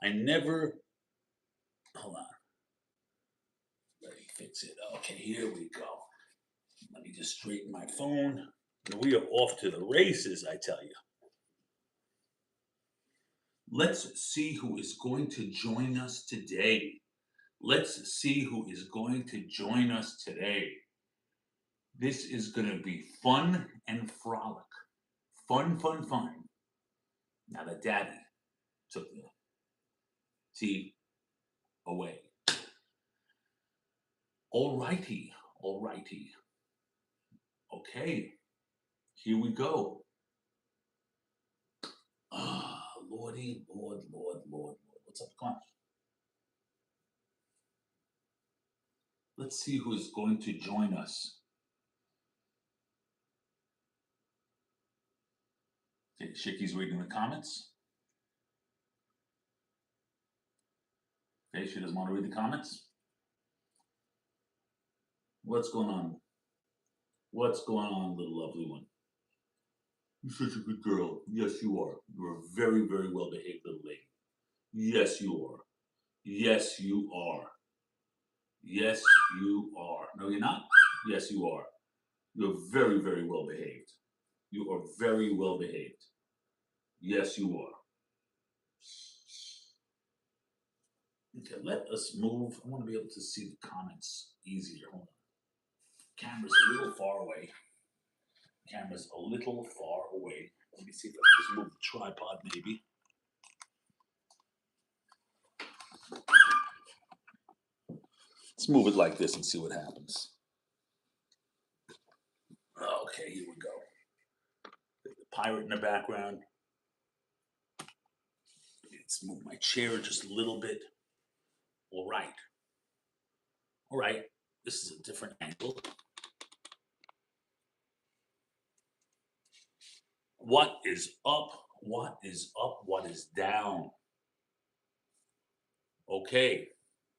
I never, hold on, let me fix it. Okay, here we go. Let me just straighten my phone. We are off to the races, I tell you. Let's see who is going to join us today. Let's see who is going to join us today. This is going to be fun and frolic. Fun, fun, fun. Now that Daddy took the tea away. All righty, all righty. Okay, here we go. Ah, Lordy, Lord, Lord, Lord, Lord. What's up? Come on. Let's see who is going to join us. Okay, Shicky's reading the comments. Okay, she doesn't want to read the comments. What's going on? What's going on, little lovely one? You're such a good girl. Yes, you are. You're a very, very well behaved little lady. Yes, you are. Yes, you are. Yes, you are. No, you're not? Yes, you are. You're very, very well behaved. You are very well behaved. Yes, you are. Okay, let us move. I want to be able to see the comments easier. Hold on. Camera's a little far away. Camera's a little far away. Let me see if I can just move the tripod, maybe. Let's move it like this and see what happens. Okay, here we go. The pirate in the background. Let's move my chair just a little bit. All right. All right. This is a different angle. What is up? What is up? What is down? Okay,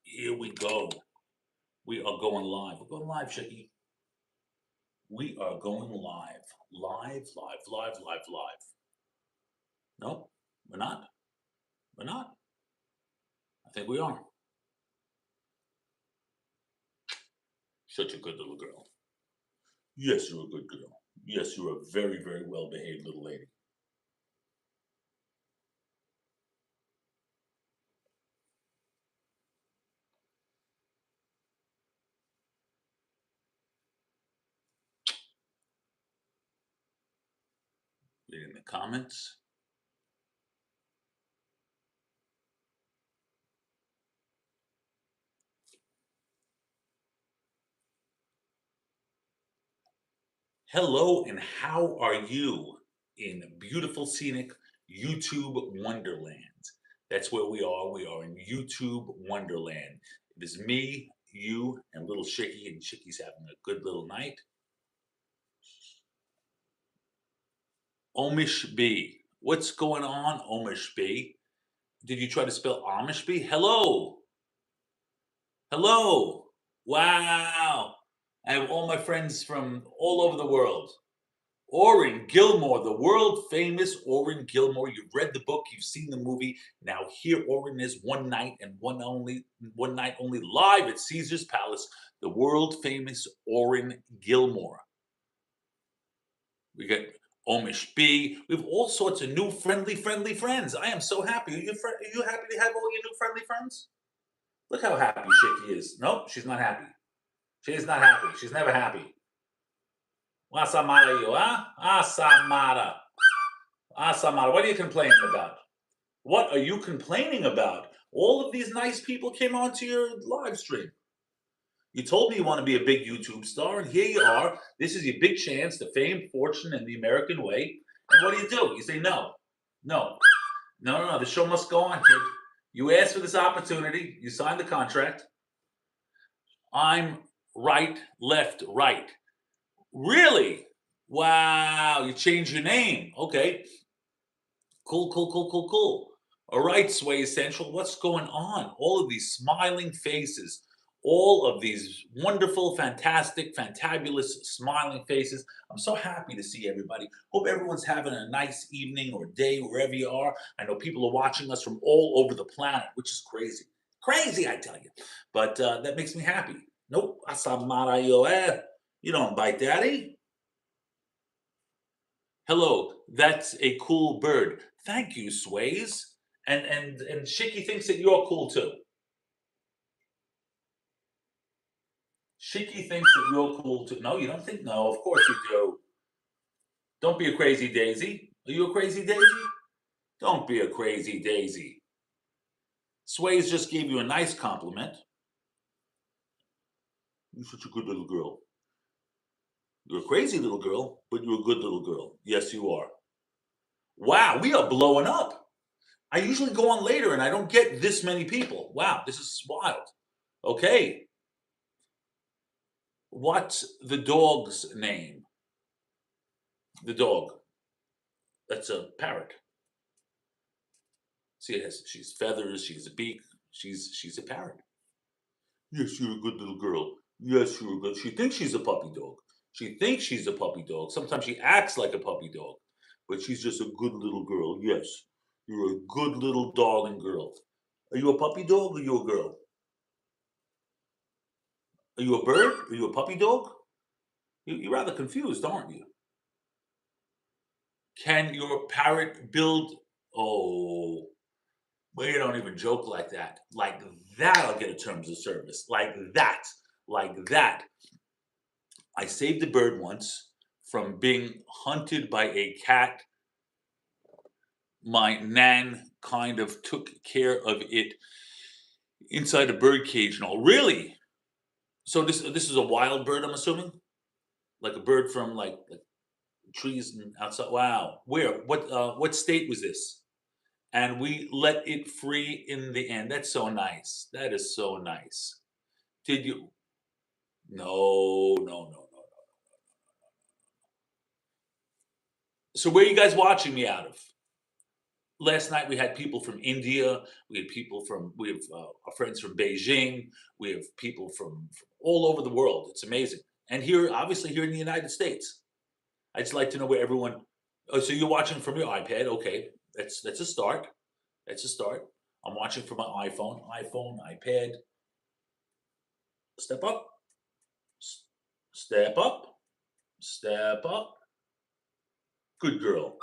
here we go. We are going live. We're going live, Chicky. We are going live. Live, live, live, live, live. No, we're not. We're not. I think we are. Such a good little girl. Yes, you're a good girl. Yes, you're a very, very well behaved little lady. Reading the comments. Hello, and how are you in beautiful, scenic YouTube Wonderland? That's where we are. We are in YouTube Wonderland. It is me, you, and little Chicky, and Chicky's having a good little night. Omish B. What's going on, Omish B? Did you try to spell Amish B? Hello. Hello. Wow. I have all my friends from all over the world. Orrin Gilmore, the world famous Orrin Gilmore. You've read the book, you've seen the movie. Now here Orrin is one night only live at Caesar's Palace. The world famous Orrin Gilmore. We got Omish B. We have all sorts of new friendly friends. I am so happy. Are you happy to have all your new friendly friends? Look how happy Shiki is. Nope, she's not happy. She's not happy. She's never happy. Wasamara you, huh? Asamara. Asamara. What are you complaining about? What are you complaining about? All of these nice people came onto your live stream. You told me you want to be a big YouTube star, and here you are. This is your big chance to fame, fortune, and the American way. And what do? You say no. No. No, no, no. The show must go on, kid. You asked for this opportunity. You signed the contract. I'm right, left, right. Really? Wow. You changed your name. Okay. Cool, cool, cool, cool, cool. All right, Sway Central. What's going on? All of these smiling faces. all of these wonderful, fantastic, fantabulous, smiling faces. I'm so happy to see everybody. Hope everyone's having a nice evening or day wherever you are. I know people are watching us from all over the planet, which is crazy. Crazy, I tell you. But that makes me happy. Nope, asamara yo eh. You don't bite daddy. Hello, that's a cool bird. Thank you, Sways. And Shiki thinks that you're cool too. Shiki thinks that you're cool too. No, you don't think no. Of course you do. Don't be a crazy daisy. Are you a crazy daisy? Don't be a crazy daisy. Sways just gave you a nice compliment. You're such a good little girl. You're a crazy little girl, but you're a good little girl. Yes, you are. Wow, we are blowing up. I usually go on later and I don't get this many people. Wow, this is wild. Okay. What's the dog's name? The dog. That's a parrot. See, she's feathers, she's a beak, she's a parrot. Yes, you're a good little girl. Yes, you're a good. She thinks she's a puppy dog. She thinks she's a puppy dog. Sometimes she acts like a puppy dog, but she's just a good little girl. Yes, you're a good little darling girl. Are you a puppy dog or are you a girl? Are you a bird? Are you a puppy dog? You're rather confused, aren't you? Can your parrot build? Oh, well, you don't even joke like that. Like that, I'll get a terms of service. Like that. Like that. I saved a bird once from being hunted by a cat. My nan kind of took care of it inside a bird cage and all. Really? So this is a wild bird, I'm assuming? Like a bird from like trees and outside. Wow. Where? What state was this? And we let it free in the end. That's so nice. That is so nice. Did you? No, no, no, no, no. So where are you guys watching me out of? Last night we had people from India. We have our friends from Beijing. We have people from all over the world. It's amazing. And here, obviously, here in the United States. I'd just like to know where everyone. Oh, so you're watching from your iPad? Okay, that's a start. That's a start. I'm watching from my iPhone, iPad. Step up, step up, step up. Good girl.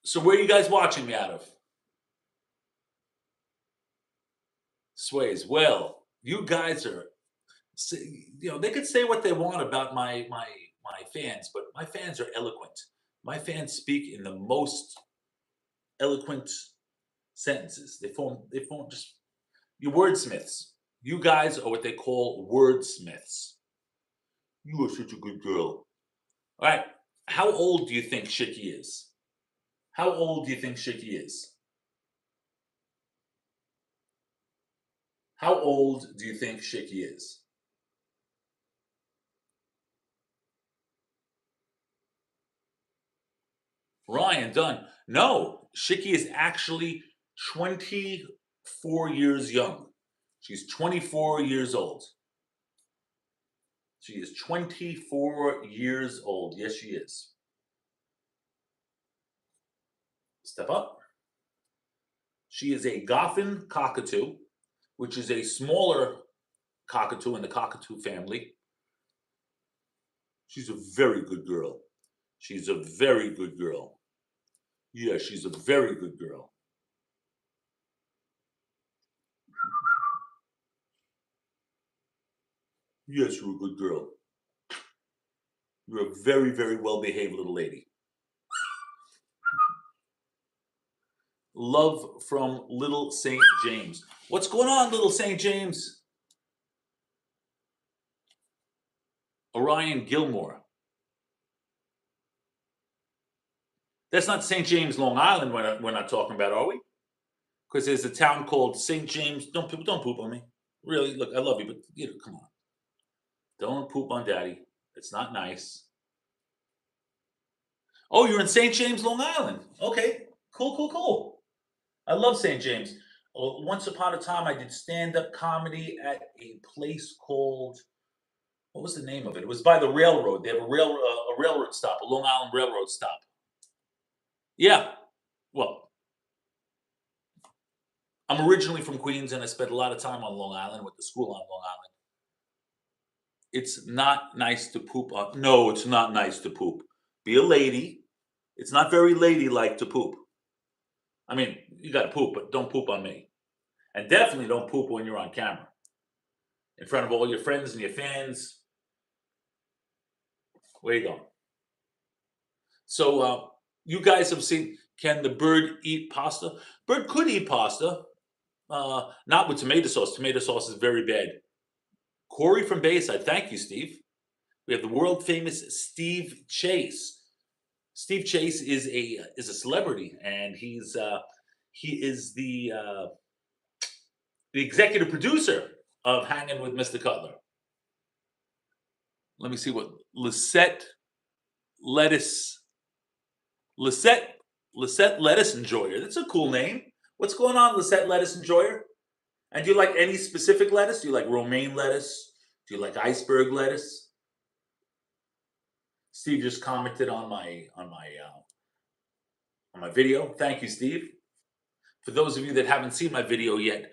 So where are you guys watching me out of? Sways. Well, you guys are. They could say what they want about my fans, but my fans are eloquent. My fans speak in the most eloquent sentences. They form just you wordsmiths. You guys are what they call wordsmiths. You are such a good girl. All right. How old do you think Shiki is? How old do you think Shiki is? How old do you think Shiki is? Ryan, done. No, Shiki is actually 24 years young. She's 24 years old. She is 24 years old. Yes, she is. Step up. She is a Goffin cockatoo, which is a smaller cockatoo in the cockatoo family. She's a very good girl. She's a very good girl. Yeah, she's a very good girl. Yes, you're a good girl. You're a very, very well behaved little lady. Love from Little St. James. What's going on, Little St. James? Orion Gilmore. That's not St. James, Long Island. We're not talking about, are we? Because there's a town called St. James. Don't poop on me. Really, look, I love you, but come on. Don't poop on daddy. It's not nice. Oh, you're in St. James, Long Island. Okay. Cool, cool, cool. I love St. James. Once upon a time, I did stand-up comedy at a place called, what was the name of it? It was by the railroad. They have a railroad stop, a Long Island railroad stop. Yeah. Well, I'm originally from Queens, and I spent a lot of time on Long Island with the school on Long Island. It's not nice to poop on. No, it's not nice to poop. Be a lady. It's not very ladylike to poop. I mean, you got to poop, but don't poop on me. And definitely don't poop when you're on camera in front of all your friends and your fans. Where you going? So, you guys have seen, can the bird eat pasta? Bird could eat pasta, not with tomato sauce. Tomato sauce is very bad. Corey from Bayside. Thank you, Steve. We have the world famous Steve Chase. Steve Chase is a celebrity, and he is the executive producer of Hanging with Mr. Cutler. Let me see what Lettuce Lisette Lisette Lettuce Enjoyer. That's a cool name. What's going on, Lisette Lettuce Enjoyer? And do you like any specific lettuce? Do you like romaine lettuce? Do you like iceberg lettuce? Steve just commented on my video. Thank you, Steve. For those of you that haven't seen my video yet,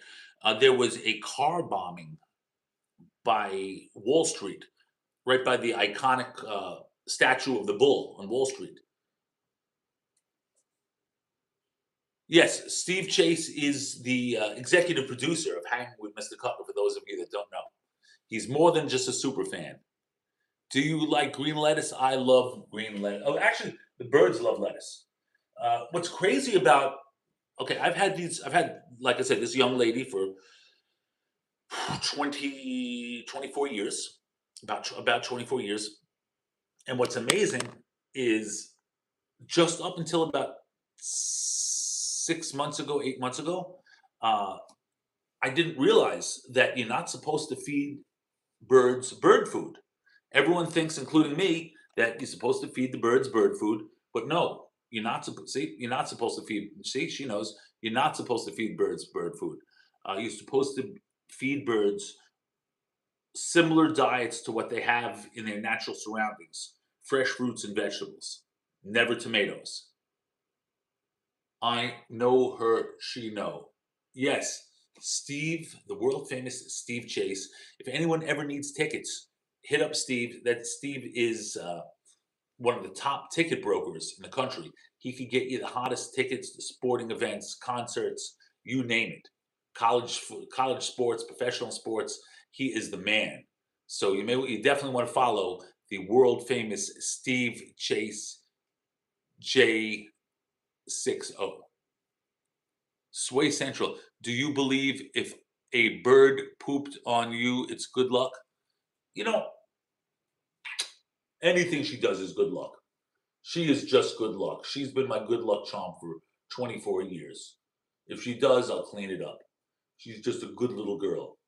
there was a car bombing by Wall Street, right by the iconic statue of the bull on Wall Street. Yes, Steve Chase is the executive producer of Hanging with Mr. Cutler, for those of you that don't know. He's more than just a super fan. Do you like green lettuce? I love green lettuce. Oh, actually, the birds love lettuce. What's crazy about, okay, I've had, like I said, this young lady for 24 years, about 24 years. And what's amazing is just up until about 6 months ago, 8 months ago, uh, I didn't realize that you're not supposed to feed birds bird food. Everyone thinks, including me, that you're supposed to feed the birds bird food, but no, you're not supposed. See, you're not supposed to feed. See, she knows you're not supposed to feed birds bird food. You're supposed to feed birds similar diets to what they have in their natural surroundings: fresh fruits and vegetables, never tomatoes. I know her, she know. Yes, Steve, the world famous Steve Chase. If anyone ever needs tickets, hit up Steve. That Steve is one of the top ticket brokers in the country. He could get you the hottest tickets to sporting events, concerts, you name it. College sports, professional sports. He is the man. So you definitely want to follow the world famous Steve Chase J60. Sway Central. Do you believe if a bird pooped on you, it's good luck? You know, anything she does is good luck. She is just good luck. She's been my good luck charm for 24 years. If she does, I'll clean it up. She's just a good little girl.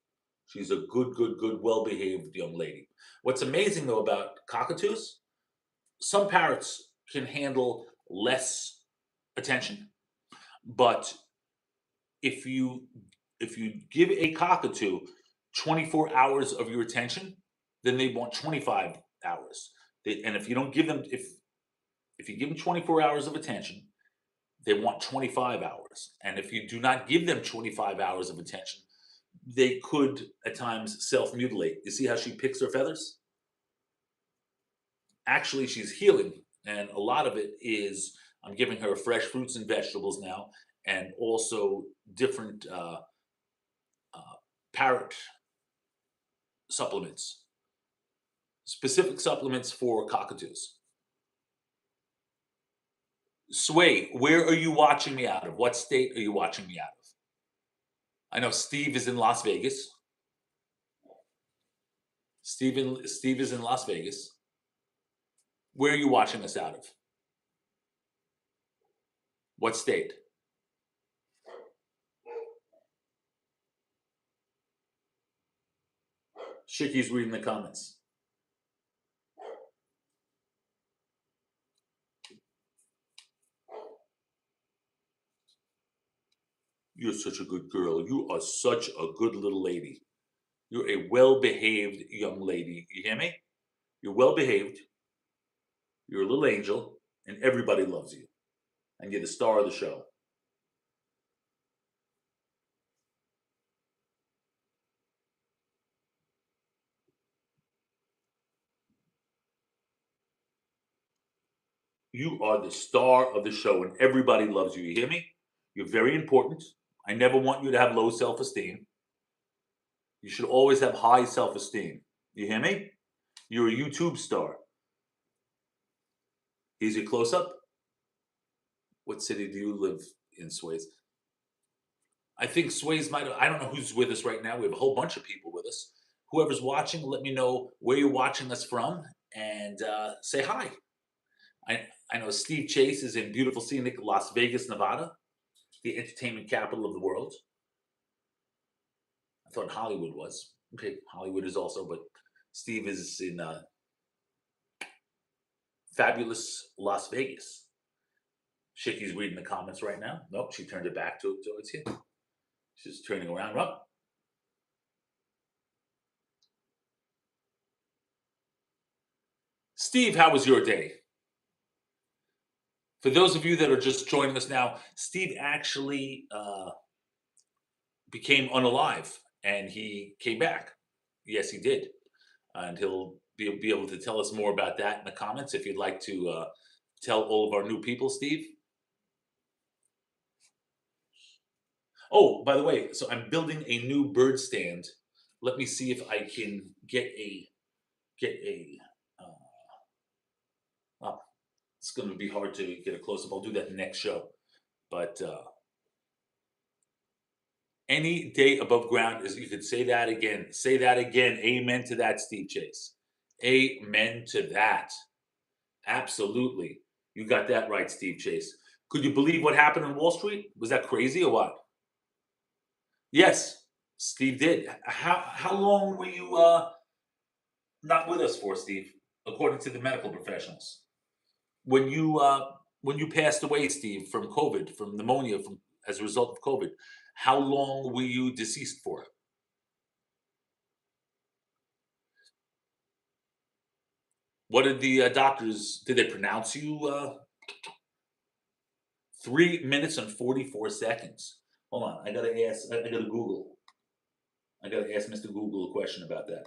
She's a good, well behaved young lady. What's amazing though about cockatoos, some parrots can handle less attention, but if you give a cockatoo 24 hours of your attention, then they want 25 hours. And if you don't give them if you give them 24 hours of attention, they want 25 hours. And if you do not give them 25 hours of attention, they could at times self-mutilate. You see how she picks her feathers? Actually, she's healing, and a lot of it is I'm giving her fresh fruits and vegetables now, and also different parrot supplements, specific supplements for cockatoos. Sway, where are you watching me out of? What state are you watching me out of? I know Steve is in Las Vegas. Steve is in Las Vegas. Where are you watching us out of? What state? Shicky's reading the comments. You're such a good girl. You are such a good little lady. You're a well-behaved young lady. You hear me? You're well-behaved. You're a little angel, and everybody loves you. And you're the star of the show. You are the star of the show, and everybody loves you. You hear me? You're very important. I never want you to have low self-esteem. You should always have high self-esteem. You hear me? You're a YouTube star. Here's your close-up. What city do you live in, Sways? I think Sways might have, I don't know who's with us right now. We have a whole bunch of people with us. Whoever's watching, let me know where you're watching us from and say hi. I know Steve Chase is in beautiful scenic Las Vegas, Nevada, the entertainment capital of the world. I thought Hollywood was. Okay, Hollywood is also, but Steve is in fabulous Las Vegas. Shicky's reading the comments right now. Nope, she turned it back towards you. She's turning around. Up. Steve, how was your day? For those of you that are just joining us now, Steve actually became unalive and he came back. Yes, he did. And he'll be able to tell us more about that in the comments if you'd like to tell all of our new people, Steve. Oh, by the way, so I'm building a new bird stand. Let me see if I can get a oh, it's going to be hard to get a close up. I'll do that next show. But any day above ground is, you could say that again. Say that again. Amen to that, Steve Chase. Amen to that. Absolutely. You got that right, Steve Chase. Could you believe what happened on Wall Street? Was that crazy or what? Yes, Steve did. How long were you not with us for, Steve? According to the medical professionals, when you passed away, Steve, from COVID, from pneumonia, from as a result of COVID, how long were you deceased for? What did the doctors? Did they pronounce you? 3 minutes and 44 seconds. Hold on, I gotta ask. I gotta Google. I gotta ask Mr. Google a question about that.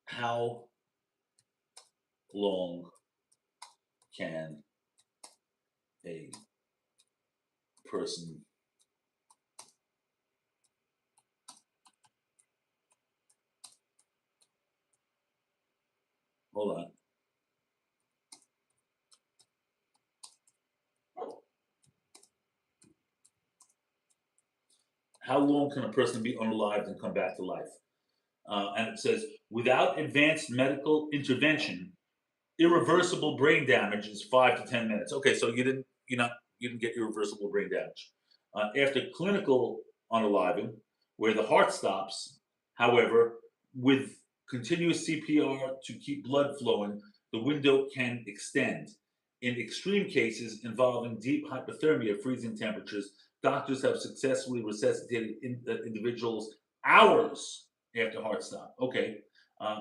How long can a person hold on? How long can a person be unalived and come back to life? And it says, without advanced medical intervention, irreversible brain damage is 5 to 10 minutes. Okay, so you didn't get irreversible brain damage. After clinical unaliving, where the heart stops, however, with continuous CPR to keep blood flowing, the window can extend. In extreme cases involving deep hypothermia, freezing temperatures, doctors have successfully resuscitated individuals hours after heart stop. Okay.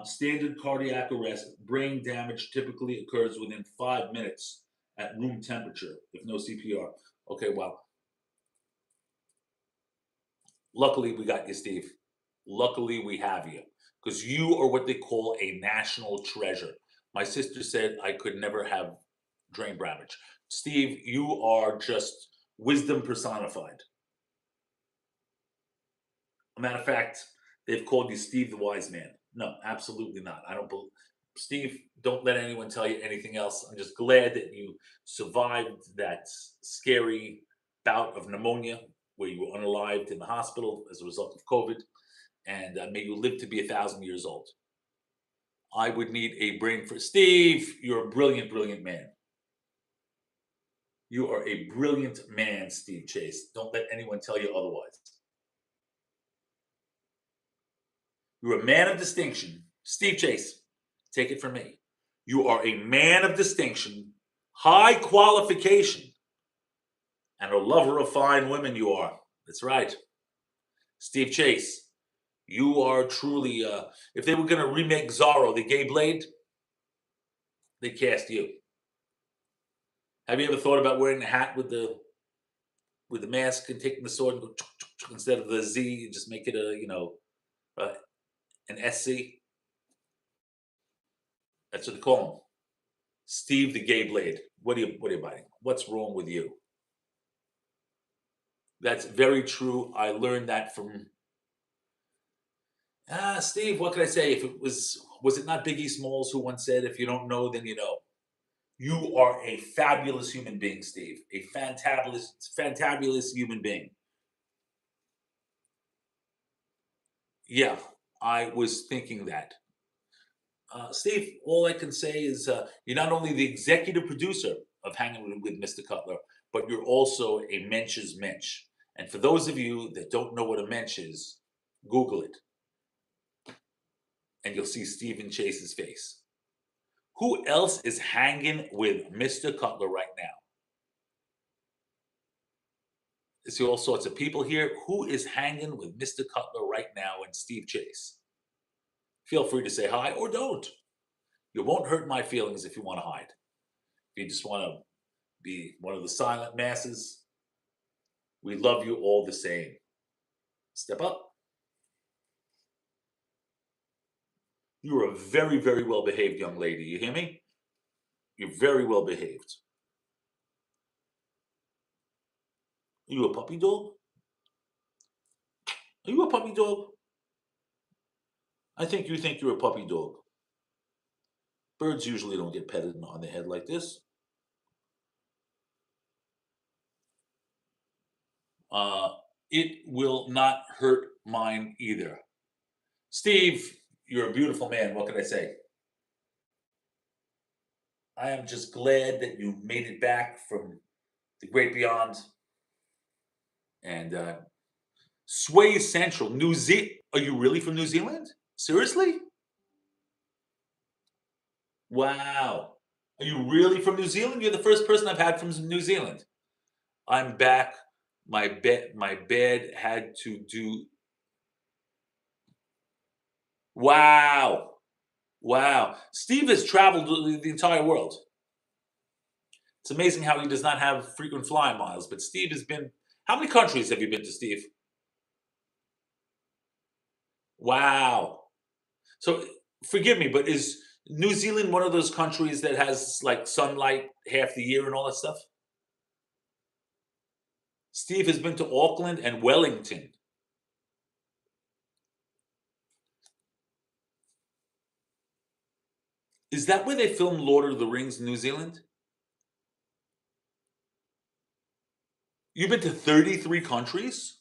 Standard cardiac arrest, brain damage typically occurs within 5 minutes at room temperature if no CPR. Okay, well, luckily we got you, Steve. Luckily we have you because you are what they call a national treasure. My sister said I could never have brain damage. Steve, you are just wisdom personified. A matter of fact, they've called you Steve the Wise Man. No, absolutely not. I don't believe. Steve, don't let anyone tell you anything else. I'm just glad that you survived that scary bout of pneumonia where you were unalived in the hospital as a result of COVID. And may you live to be 1,000 years old. I would need a brain for Steve. You're a brilliant, brilliant man. You are a brilliant man, Steve Chase. Don't let anyone tell you otherwise. You're a man of distinction. Steve Chase, take it from me. You are a man of distinction, high qualification, and a lover of fine women you are. That's right. Steve Chase, you are truly, if they were going to remake Zorro, the gay blade, they cast you. Have you ever thought about wearing a hat with the mask and taking the sword and go instead of the Z, you just make it uh, an SC? That's what they call him. Steve the Gay Blade. What are you biting? What's wrong with you? That's very true. I learned that from Steve. What can I say? If it was it not Biggie Smalls who once said, "If you don't know, then you know." You are a fabulous human being, Steve. A fantabulous human being. Yeah, I was thinking that. Steve, all I can say is you're not only the executive producer of Hanging with Mr. Cutler, but you're also a mensch's mensch. And for those of you that don't know what a mensch is, Google it, and you'll see Stephen Chase's face. Who else is hanging with Mr. Cutler right now? I see all sorts of people here. Who is hanging with Mr. Cutler right now and Steve Chase? Feel free to say hi or don't. You won't hurt my feelings if you want to hide. If you just want to be one of the silent masses, we love you all the same. Step up. You are a very, very well behaved young lady. You hear me? You're very well behaved. Are you a puppy dog? Are you a puppy dog? I think you think you're a puppy dog. Birds usually don't get petted on the head like this. Uh, it will not hurt mine either. Steve, you're a beautiful man. What can I say? I am just glad that you made it back from the great beyond. And Sway Central, New Zealand. Are you really from New Zealand? Seriously? Wow. Are you really from New Zealand? You're the first person I've had from New Zealand. I'm back. My bed had to do. Wow. Wow. Steve has traveled the entire world. It's amazing how he does not have frequent flying miles, but Steve has been. How many countries have you been to, Steve? Wow. So forgive me, but is New Zealand one of those countries that has like sunlight half the year and all that stuff? Steve has been to Auckland and Wellington. Is that where they filmed Lord of the Rings in New Zealand? You've been to 33 countries?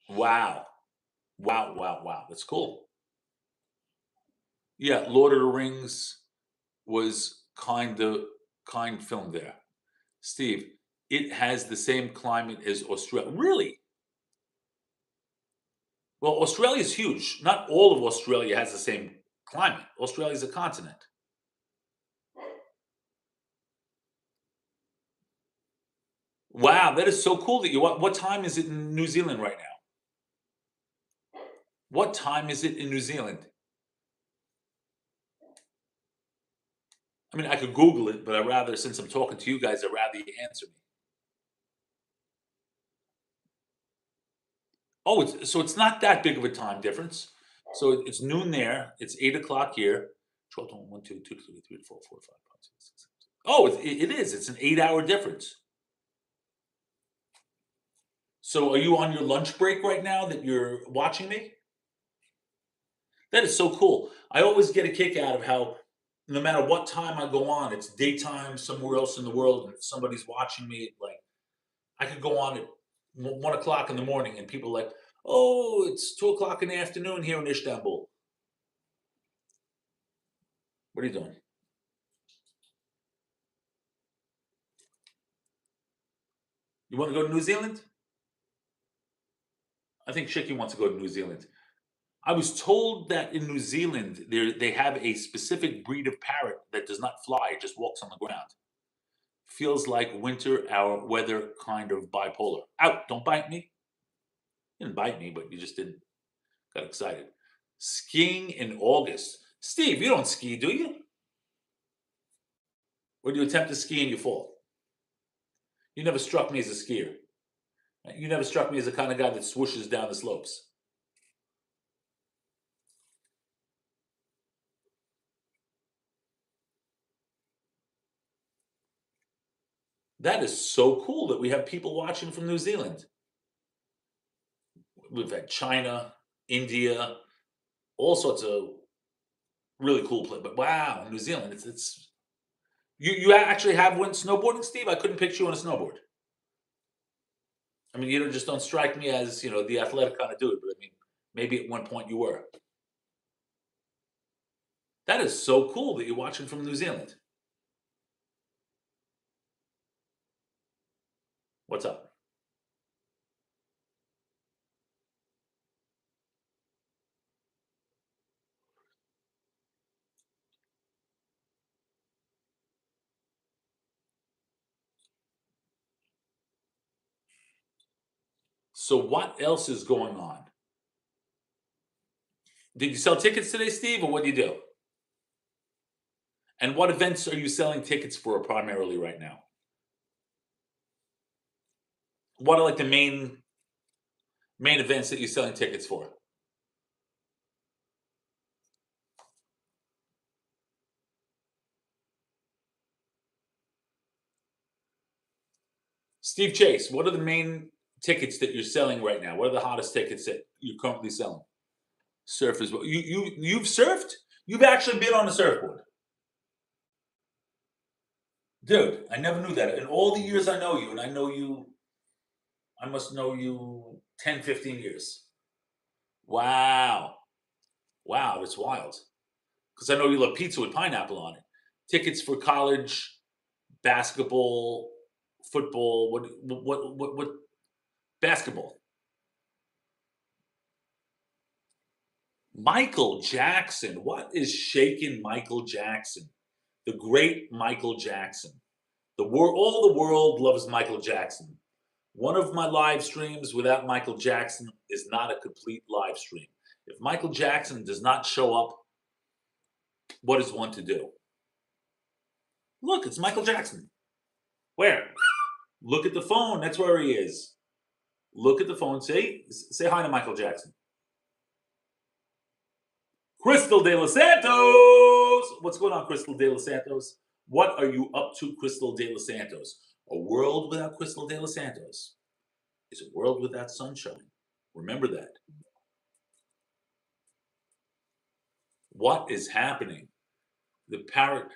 Wow. Wow, wow, wow. That's cool. Yeah, Lord of the Rings was kind filmed there. Steve, it has the same climate as Australia. Really? Well, Australia is huge. Not all of Australia has the same climate. Australia is a continent. Wow, that is so cool that you. What time is it in New Zealand right now? What time is it in New Zealand? I mean, I could Google it, but I rather, since I'm talking to you guys, I'd rather you answer me. Oh, it's not that big of a time difference. So it's noon there. It's 8 o'clock here. 12, 1, 2, 2, 3, 3, 4, 4, 5, 6, 6, 7. Oh, it is. It's an 8 hour difference. So are you on your lunch break right now that you're watching me? That is so cool. I always get a kick out of how no matter what time I go on, it's daytime somewhere else in the world, and if somebody's watching me, like I could go on at 1 o'clock in the morning, and people are like, "Oh, it's 2 o'clock in the afternoon here in Istanbul." What are you doing? You want to go to New Zealand? I think Shiki wants to go to New Zealand. I was told that in New Zealand they have a specific breed of parrot that does not fly; it just walks on the ground. Feels like winter, our weather kind of bipolar. Out! Don't bite me. You didn't bite me, but you just didn't. Got excited. Skiing in August. Steve, you don't ski, do you? Or do you attempt to ski and you fall? You never struck me as a skier. You never struck me as the kind of guy that swooshes down the slopes. That is so cool that we have people watching from New Zealand. We've had China, India, all sorts of really cool places. But wow, New Zealand, it's you actually have went snowboarding, Steve? I couldn't picture you on a snowboard. I mean, just don't strike me as the athletic kind of dude. But I mean, maybe at one point you were. That is so cool that you're watching from New Zealand. What's up? So what else is going on? Did you sell tickets today, Steve, or what do you do? And what events are you selling tickets for primarily right now? What are like the main events that you're selling tickets for? Steve Chase, what are the main tickets that you're selling right now? What are the hottest tickets that you're currently selling? Surf as well. You've surfed? You've actually been on a surfboard. Dude, I never knew that. In all the years I know you, and I must know you 10, 15 years. Wow. Wow, that's wild. Because I know you love pizza with pineapple on it. Tickets for college, basketball, football, what basketball? Michael Jackson. What is shaking Michael Jackson? The great Michael Jackson. All the world loves Michael Jackson. One of my live streams without Michael Jackson is not a complete live stream. If Michael Jackson does not show up, what is one to do? Look, it's Michael Jackson. Where? Look at the phone. That's where he is. Look at the phone. Say hi to Michael Jackson. Crystal De Los Santos. What's going on, Crystal De Los Santos? What are you up to, Crystal De Los Santos? A world without Crystal De Los Santos is a world without sunshine. Remember that. What is happening? The parrot,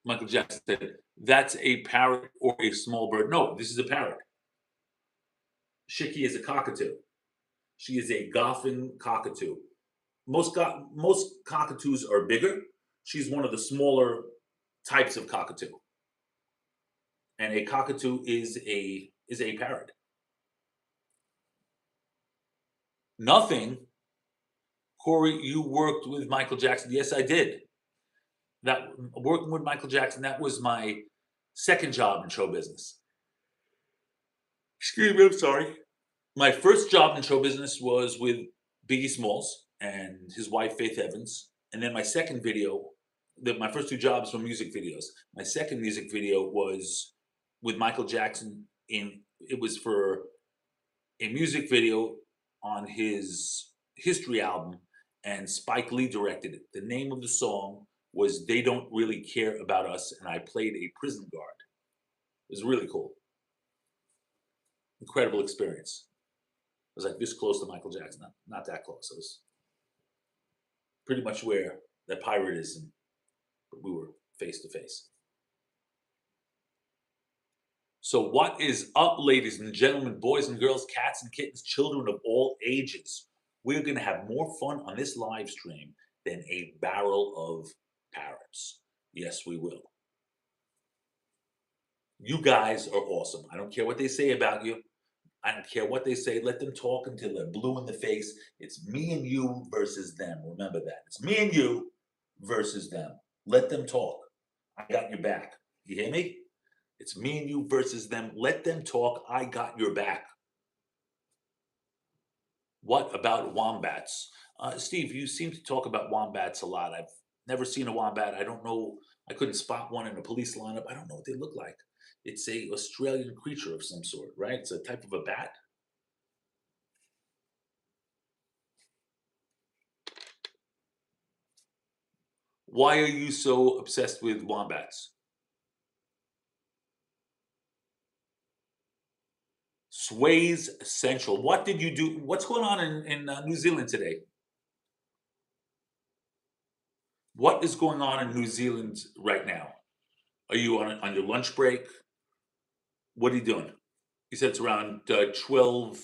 Michael Jackson said, that's a parrot or a small bird. No, this is a parrot. Shiki is a cockatoo. She is a Goffin cockatoo. Most cockatoos are bigger. She's one of the smaller types of cockatoo. And a cockatoo is a parrot. Nothing. Corey, you worked with Michael Jackson. Yes, I did. That working with Michael Jackson, that was my second job in show business. Excuse me, I'm sorry. My first job in show business was with Biggie Smalls and his wife Faith Evans, and then my second video. My first two jobs were music videos. My second music video was with Michael Jackson. It was for a music video on his history album, and Spike Lee directed it. The name of the song was "They Don't Really Care About Us," and I played a prison guard. It was really cool, incredible experience. I was like this close to Michael Jackson, not that close. It was pretty much where that pirate is, but we were face to face. So what is up, ladies and gentlemen, boys and girls, cats and kittens, children of all ages? We're going to have more fun on this live stream than a barrel of parrots. Yes, we will. You guys are awesome. I don't care what they say about you. I don't care what they say. Let them talk until they're blue in the face. It's me and you versus them. Remember that. It's me and you versus them. Let them talk. I got your back. You hear me? It's me and you versus them. Let them talk. I got your back. What about wombats? Steve, you seem to talk about wombats a lot. I've never seen a wombat. I don't know. I couldn't spot one in a police lineup. I don't know what they look like. It's a Australian creature of some sort, right? It's a type of a bat. Why are you so obsessed with wombats? Sways Central. What did you do? What's going on in New Zealand today? What is going on in New Zealand right now? Are you on your lunch break? What are you doing? You said it's around 12,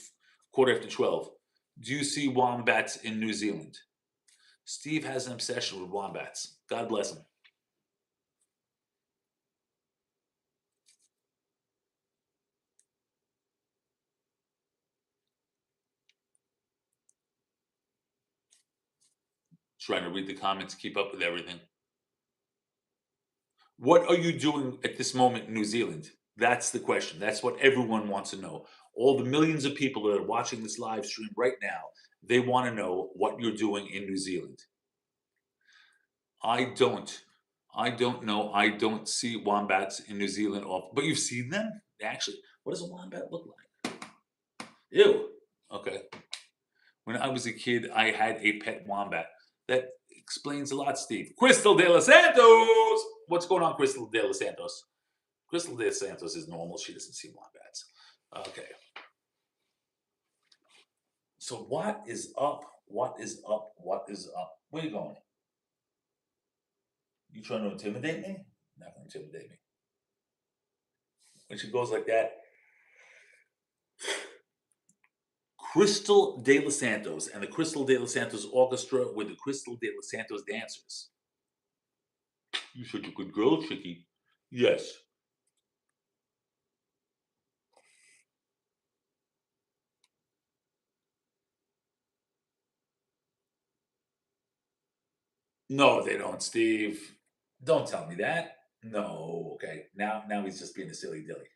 quarter after 12. Do you see wombats in New Zealand? Steve has an obsession with wombats. God bless him. Trying to read the comments, keep up with everything. What are you doing at this moment in New Zealand? That's the question. That's what everyone wants to know. All the millions of people that are watching this live stream right now, they want to know what you're doing in New Zealand. I don't. I don't know. I don't see wombats in New Zealand often. But you've seen them? Actually, what does a wombat look like? Ew. Okay. When I was a kid, I had a pet wombat. That explains a lot, Steve. Crystal de los Santos! What's going on, Crystal de los Santos? Crystal de los Santos is normal. She doesn't see wombats. Okay. So what is up? What is up? What is up? Where are you going? You trying to intimidate me? Not going to intimidate me. When she goes like that, Crystal de los Santos and the Crystal de los Santos Orchestra with the Crystal de los Santos dancers. You're such a good girl, Chicky. Yes. No, they don't, Steve. Don't tell me that. No, okay. Now he's just being a silly dilly.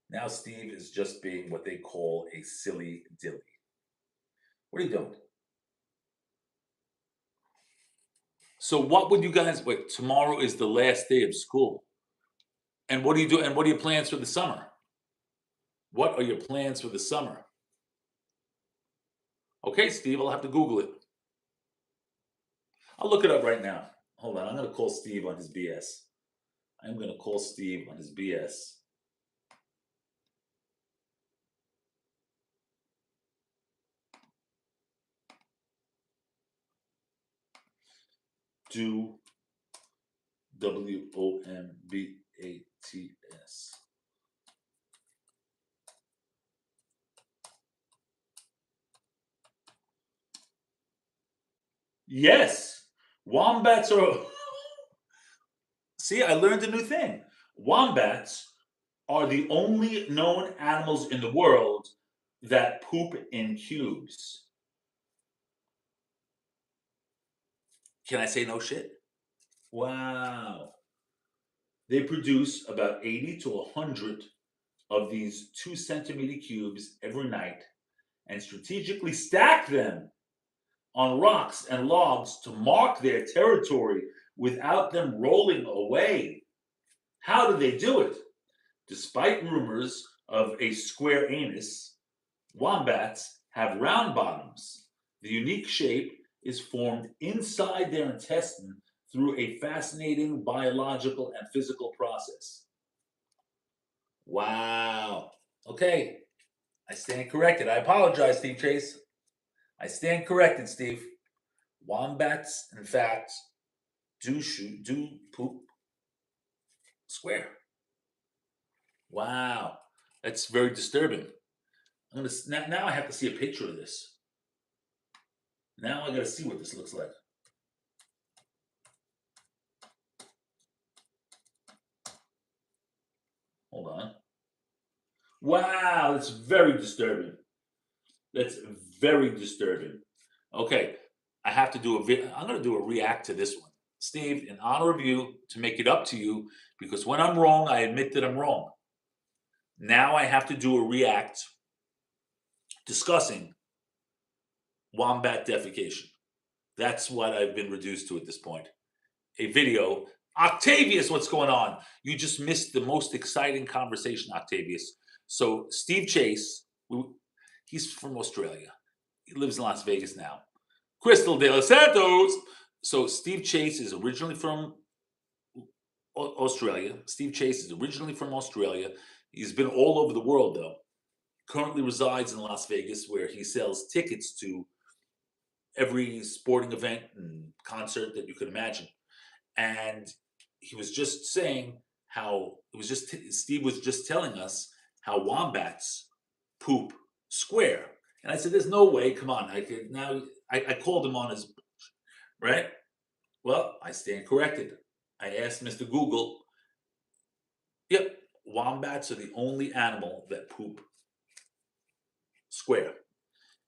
Now Steve is just being what they call a silly dilly. What are you doing? So what would you guys wait? Tomorrow is the last day of school. And what do you do? And what are your plans for the summer? What are your plans for the summer? Okay, Steve, I'll have to Google it. I'll look it up right now. Hold on, I'm gonna call Steve on his BS. I'm gonna call Steve on his BS. Do WOMBATS. Yes, wombats are. See, I learned a new thing. Wombats are the only known animals in the world that poop in cubes. Can I say no shit? Wow. They produce about 80 to 100 of these 2 centimeter cubes every night and strategically stack them on rocks and logs to mark their territory without them rolling away. How do they do it? Despite rumors of a square anus, wombats have round bottoms. The unique shape is formed inside their intestine through a fascinating biological and physical process. Wow. Okay. I stand corrected. I apologize, Steve Chase. I stand corrected, Steve. Wombats, in fact, do poop square. Wow. That's very disturbing. I'm gonna now I have to see a picture of this. Now I gotta see what this looks like. Hold on. Wow, that's very disturbing. That's very disturbing. Okay, I have to do I'm going to do a react to this one. Steve, in honor of you, to make it up to you, because when I'm wrong, I admit that I'm wrong. Now I have to do a react discussing wombat defecation. That's what I've been reduced to at this point. A video. Octavius, what's going on? You just missed the most exciting conversation, Octavius. So Steve Chase, he's from Australia. He lives in Las Vegas now. Crystal de los Santos. So Steve Chase is originally from Australia. Steve Chase is originally from Australia. He's been all over the world, though. Currently resides in Las Vegas, where he sells tickets to every sporting event and concert that you could imagine. And he was just saying how Steve was just telling us how wombats poop square. And I said, "There's no way. Come on." I called him on his right. Well, I stand corrected. I asked Mr. Google. Yep, wombats are the only animal that poop square.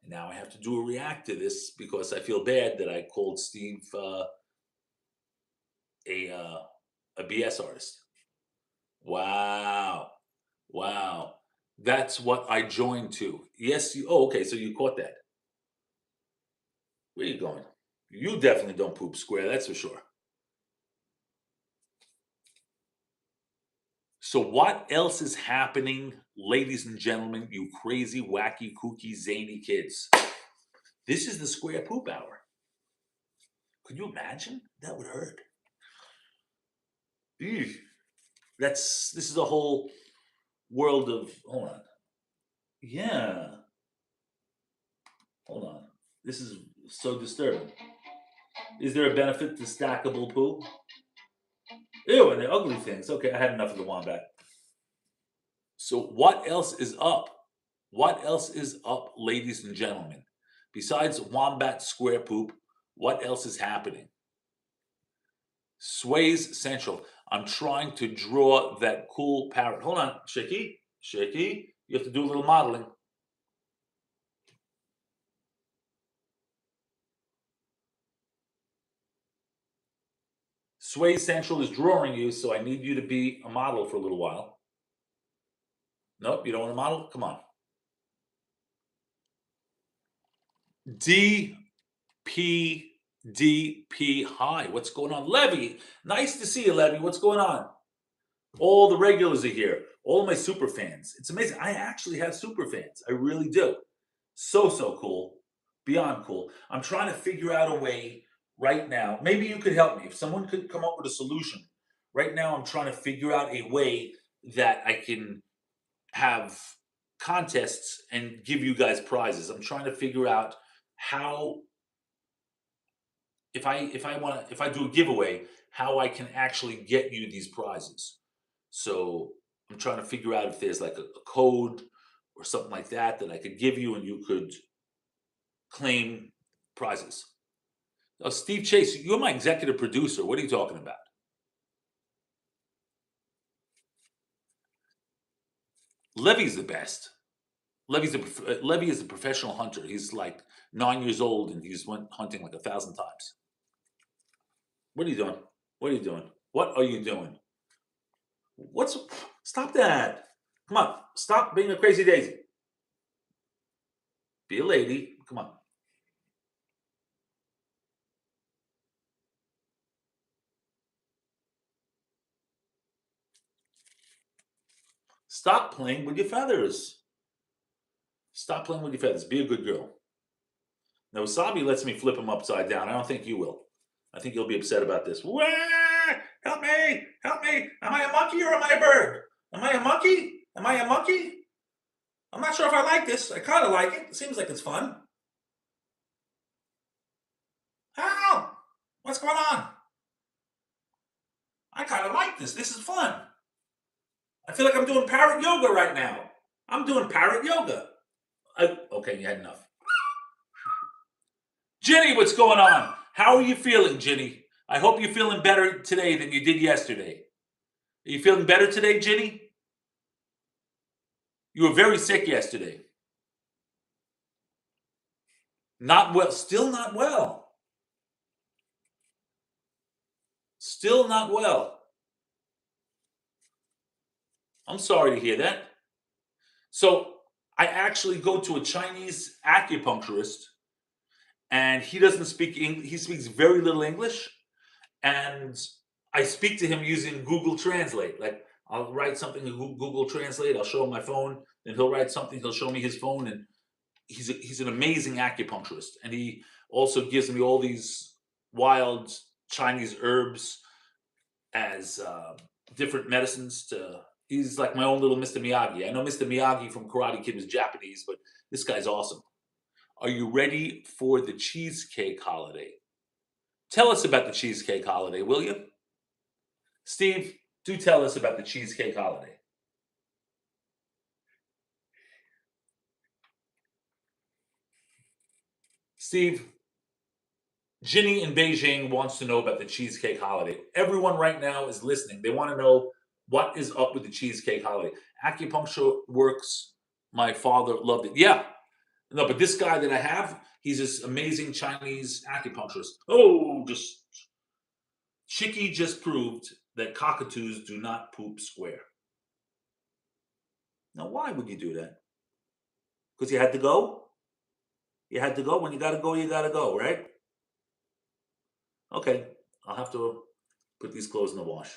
And now I have to do a react to this because I feel bad that I called Steve a BS artist. Wow, wow, that's what I joined to. Yes, you. Oh, okay, so you caught that. Where are you going? You definitely don't poop square, that's for sure. So what else is happening, ladies and gentlemen, you crazy, wacky, kooky, zany kids? This is the square poop hour. Could you imagine? That would hurt. Eesh. This is a whole world of, hold on. Yeah. Hold on. This is so disturbing. Is there a benefit to stackable poo? Ew, and the ugly things. Okay, I had enough of the wombat. So what else is up? What else is up, ladies and gentlemen? Besides wombat square poop, what else is happening? Sways Central. I'm trying to draw that cool parrot. Hold on, Shaky. Shaky, you have to do a little modeling. Sway Central is drawing you, so I need you to be a model for a little while. Nope, you don't want to model? Come on. DP. Hi, what's going on? Levy, nice to see you, Levy. What's going on? All the regulars are here. All my super fans. It's amazing. I actually have super fans. I really do. So cool. Beyond cool. I'm trying to figure out a way right now. Maybe you could help me. If someone could come up with a solution. Right now, I'm trying to figure out a way that I can have contests and give you guys prizes. I'm trying to figure out how, if I do a giveaway, how I can actually get you these prizes. So I'm trying to figure out if there's like a code or something like that I could give you and you could claim prizes. Oh, Steve Chase, you're my executive producer. What are you talking about? Levy's the best. Levy is a professional hunter. He's like 9 years old and he's went hunting like 1,000 times. What are you doing? What are you doing? What are you doing? Stop that. Come on. Stop being a crazy daisy. Be a lady. Come on. Stop playing with your feathers. Stop playing with your feathers. Be a good girl. Now, Wasabi lets me flip him upside down. I don't think you will. I think you'll be upset about this. Wah! Help me! Help me! Am I a monkey or am I a bird? Am I a monkey? Am I a monkey? I'm not sure if I like this. I kind of like it. It seems like it's fun. Help! What's going on? I kind of like this. This is fun. I feel like I'm doing parrot yoga right now. I'm doing parrot yoga. Okay, you had enough. Ginny, what's going on? How are you feeling, Ginny? I hope you're feeling better today than you did yesterday. Are you feeling better today, Ginny? You were very sick yesterday. Not well. Still not well. Still not well. I'm sorry to hear that. So I actually go to a Chinese acupuncturist, and he doesn't speak English. He speaks very little English, and I speak to him using Google Translate. Like I'll write something in Google Translate. I'll show him my phone, then he'll write something. He'll show me his phone, and he's an amazing acupuncturist, and he also gives me all these wild Chinese herbs as different medicines to. He's like my own little Mr. Miyagi. I know Mr. Miyagi from Karate Kid was Japanese, but this guy's awesome. Are you ready for the cheesecake holiday? Tell us about the cheesecake holiday, will you? Steve, do tell us about the cheesecake holiday. Steve, Ginny in Beijing wants to know about the cheesecake holiday. Everyone right now is listening. They want to know what is up with the cheesecake holiday. Acupuncture works. My father loved it. Yeah. No, but this guy that I have, he's this amazing Chinese acupuncturist. Oh, just Chicky just proved that cockatoos do not poop square. Now, why would you do that? Because you had to go? You had to go. When you got to go, you got to go, right? Okay. I'll have to put these clothes in the wash.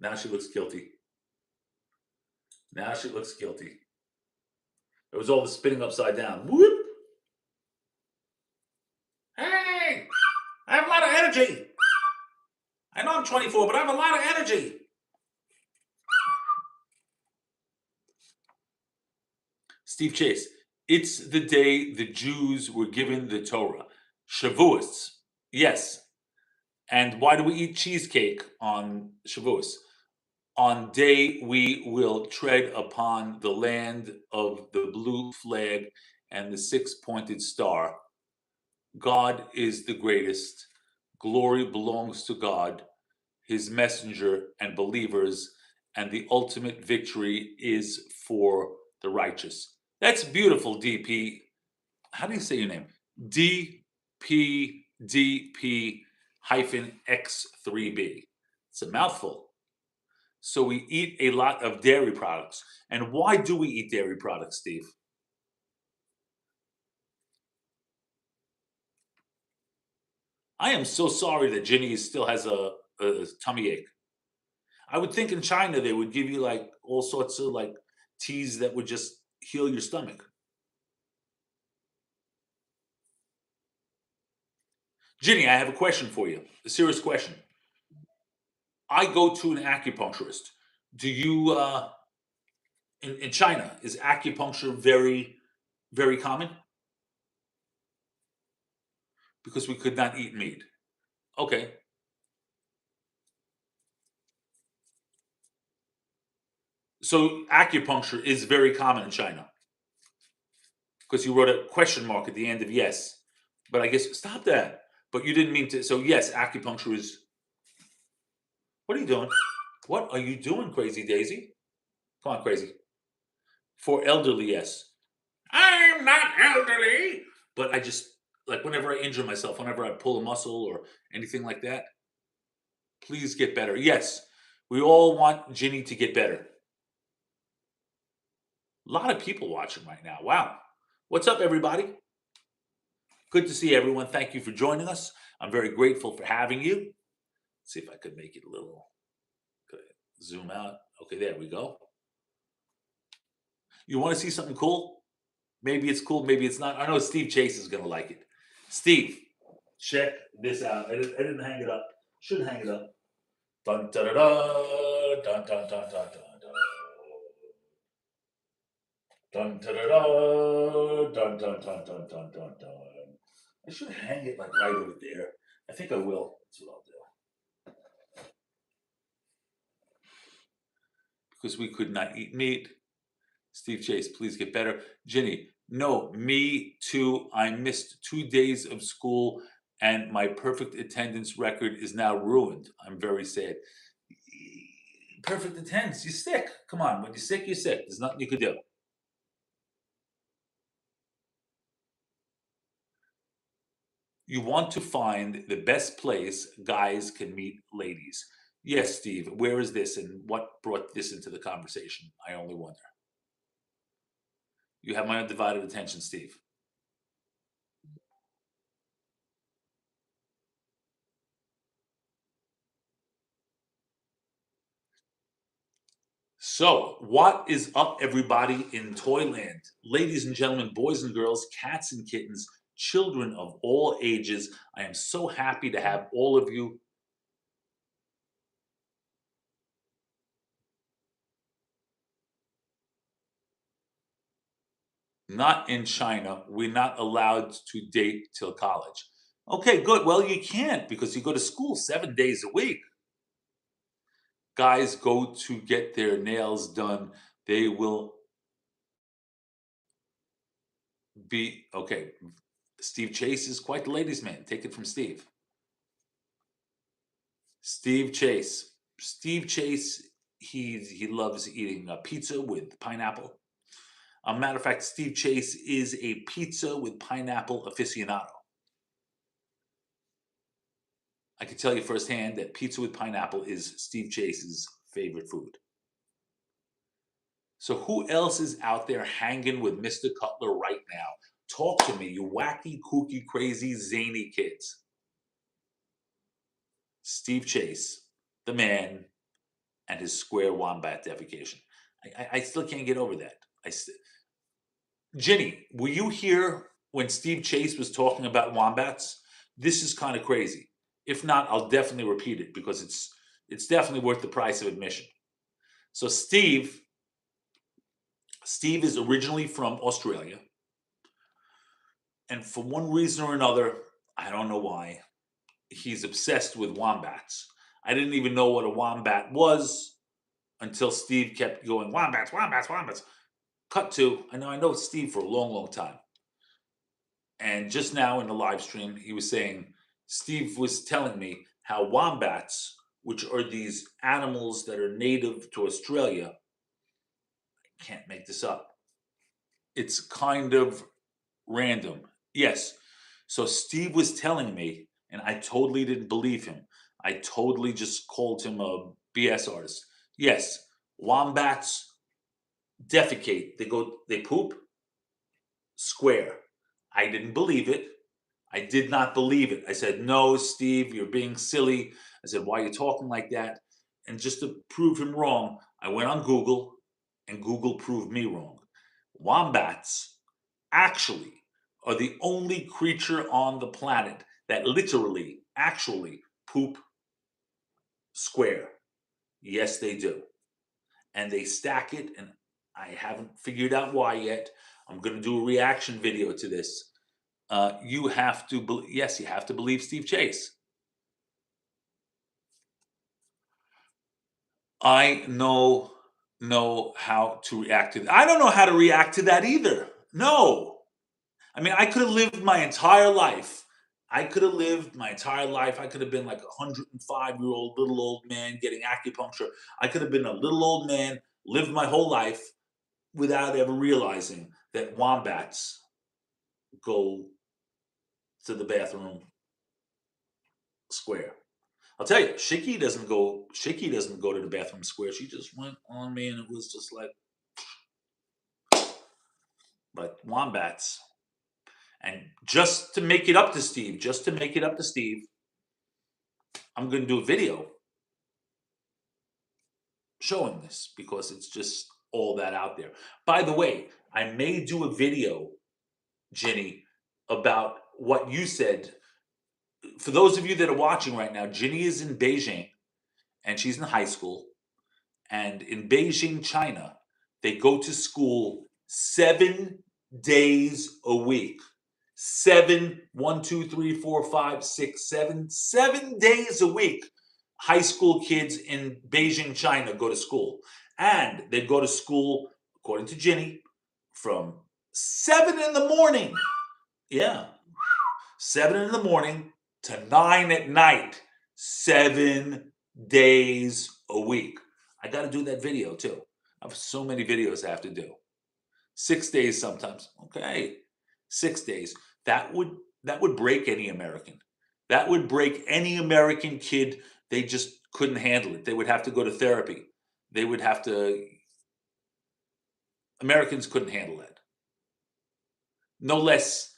Now she looks guilty. Now she looks guilty. It was all the spinning upside down. Whoop! Hey! I have a lot of energy. I know I'm 24, but I have a lot of energy. Steve Chase, it's the day the Jews were given the Torah. Shavuos. Yes. And why do we eat cheesecake on Shavuos? On day we will tread upon the land of the blue flag and the six-pointed star. God is the greatest. Glory belongs to God, his messenger and believers, and the ultimate victory is for the righteous. That's beautiful, DP. How do you say your name? DPDP hyphen X3B. It's a mouthful. So we eat a lot of dairy products. And why do we eat dairy products, Steve? I am so sorry that Ginny still has a tummy ache. I would think in China they would give you like all sorts of like teas that would just heal your stomach. Ginny, I have a question for you. A serious question. I go to an acupuncturist. Do you in China is acupuncture very common? Because we could not eat meat. Okay. So acupuncture is very common in China. Because you wrote a question mark at the end of yes. But I guess stop that. But you didn't mean to. So yes, acupuncture is. What are you doing? What are you doing, Crazy Daisy? Come on, Crazy. For elderly, yes. I'm not elderly. But I just like whenever I injure myself, whenever I pull a muscle or anything like that, please get better. Yes, we all want Ginny to get better. A lot of people watching right now. Wow. What's up, everybody? Good to see everyone. Thank you for joining us. I'm very grateful for having you. Let's see if I could make it a little. Could I zoom out? Okay, there we go. You want to see something cool? Maybe it's cool, maybe it's not. I know Steve Chase is going to like it. Steve, check this out. I didn't hang it up. Should hang it up. Dun da da da dun dun dun dun dun dun. Dun da da da dun dun dun dun dun dun dun. I should hang it like right over there. I think I will. That's what I'll do. Because we could not eat meat. Steve Chase, please get better. Ginny, no, me too. I missed 2 days of school and my perfect attendance record is now ruined. I'm very sad. Perfect attendance. You're sick. Come on. When you're sick, you're sick. There's nothing you could do. You want to find the best place guys can meet ladies. Yes, Steve. Where is this and what brought this into the conversation? I only wonder. You have my undivided attention, Steve. So, what is up, everybody in Toyland? Ladies and gentlemen, boys and girls, cats and kittens, children of all ages, I am so happy to have all of you. Not in China. We're not allowed to date till college. Okay, good. Well, you can't because you go to school 7 days a week. Guys go to get their nails done. They will be okay. Steve Chase is quite the ladies' man. Take it from Steve. Steve Chase. Steve Chase. He loves eating pizza with pineapple. A matter of fact, Steve Chase is a pizza with pineapple aficionado. I can tell you firsthand that pizza with pineapple is Steve Chase's favorite food. So who else is out there hanging with Mr. Cutler right now? Talk to me, you wacky, kooky, crazy, zany kids. Steve Chase, the man, and his square wombat defecation. I still can't get over that. Ginny, were you here when Steve Chase was talking about wombats? This is kind of crazy. If not, I'll definitely repeat it because it's definitely worth the price of admission. So Steve is originally from Australia, and for one reason or another, I don't know why, he's obsessed with wombats. I didn't even know what a wombat was until Steve kept going, wombats, wombats, wombats. Cut to, I know Steve for a long, long time. And just now in the live stream, he was saying, Steve was telling me how wombats, which are these animals that are native to Australia, I can't make this up. It's kind of random. Yes. So Steve was telling me, and I totally didn't believe him. I totally just called him a BS artist. Yes, wombats defecate. They poop square. I didn't believe it. I did not believe it. I said, no, Steve, you're being silly. I said, why are you talking like that? And just to prove him wrong, I went on Google, and Google proved me wrong. Wombats actually are the only creature on the planet that literally, actually poop square. Yes, they do. And they stack it, and I haven't figured out why yet. I'm going to do a reaction video to this. You have to, yes, you have to believe Steve Chase. I know how to react to that. I don't know how to react to that either. No. I mean, I could have lived my entire life. I could have lived my entire life. I could have been like a 105-year-old little old man getting acupuncture. I could have been a little old man, lived my whole life without ever realizing that wombats go to the bathroom square. I'll tell you, Shiki doesn't go to the bathroom square. She just went on me and it was just like, but wombats. And just to make it up to Steve, I'm going to do a video showing this because it's just all that out there. By the way, I may do a video, Ginny, about what you said. For those of you that are watching right now, Ginny is in Beijing and she's in high school. And in Beijing, China, they go to school 7 days a week. 7, 1, 2, 3, 4, 5, 6, 7, 7 days a week. High school kids in Beijing, China go to school. And they go to school, according to Ginny, from 7 in the morning. Yeah. 7 in the morning to 9 at night. 7 days a week. I got to do that video too. I have so many videos I have to do. 6 days sometimes. Okay, 6 days. That would that would break any American. That would break any American kid. They just couldn't handle it. They would have to go to therapy. They would have to. Americans couldn't handle that. No less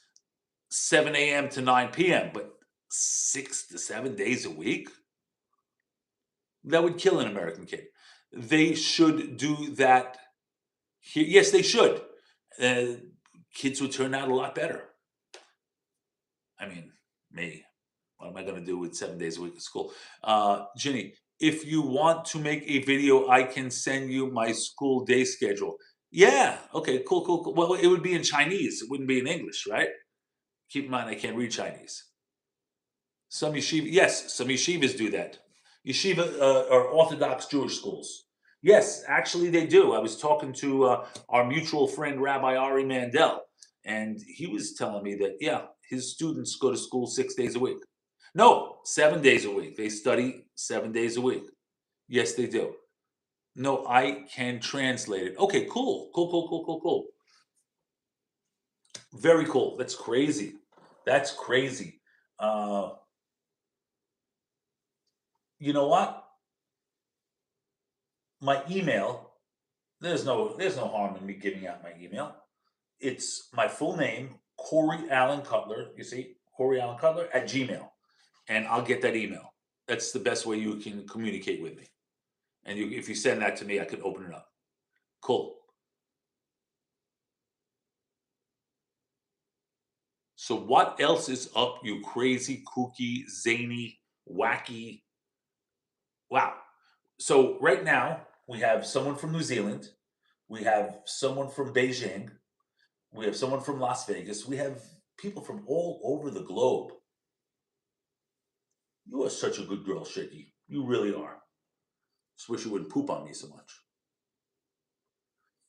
7 a.m. to 9 p.m., but 6 to 7 days a week. That would kill an American kid. They should do that here. Yes, they should. Uh, Kids would turn out a lot better. I mean, me. What am I going to do with 7 days a week of school? Ginny, if you want to make a video, I can send you my school day schedule. Yeah. Okay. Cool. Cool. Cool. Well, it would be in Chinese. It wouldn't be in English, right? Keep in mind, I can't read Chinese. Some yeshiva, yes, some yeshivas do that. Yeshiva are Orthodox Jewish schools. Yes, actually they do. I was talking to our mutual friend Rabbi Ari Mandel, and he was telling me that yeah, his students go to school 6 days a week. No, 7 days a week. They study 7 days a week. Yes, they do. No, I can translate it. Okay, cool, cool, cool, cool, cool, cool. Very cool. That's crazy. That's crazy. Uh, you know what? My email, there's no harm in me giving out my email. It's my full name, Corey Allen Kotler. You see, Corey Allen Kotler at Gmail, and I'll get that email. That's the best way you can communicate with me. And if you send that to me, I can open it up. Cool. So what else is up, you crazy, kooky, zany, wacky? Wow. So right now we have someone from New Zealand, we have someone from Beijing, we have someone from Las Vegas. We have people from all over the globe. You are such a good girl, Shaky. You really are. Just wish you wouldn't poop on me so much.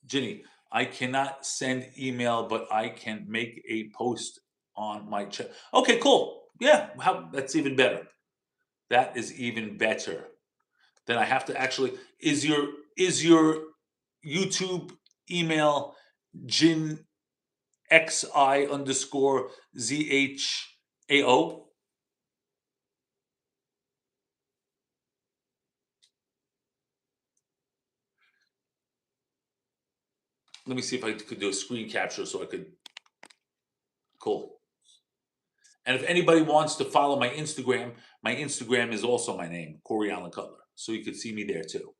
Ginny, I cannot send email, but I can make a post on my chat. Okay, cool. Yeah, that's even better. That is even better. Then I have to actually is your YouTube email Gin XI underscore ZHAO? Let me see if I could do a screen capture so I could. Cool. And if anybody wants to follow my Instagram is also my name, Corey Allen Kotler. So you could see me there too.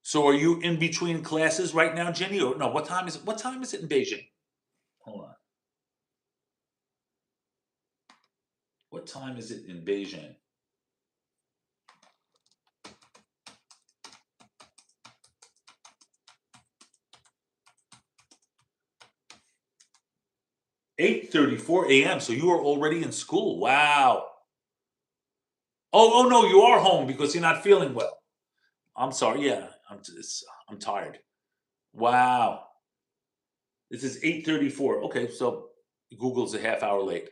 So are you in between classes right now, Jenny? Or no, what time is it in Beijing? Hold on. What time is it in Beijing? 8:34 a.m. So you are already in school. Wow. Oh no, you are home because you're not feeling well. I'm sorry. Yeah, I'm tired. Wow. This is 8:34. Okay, so Google's a half hour late.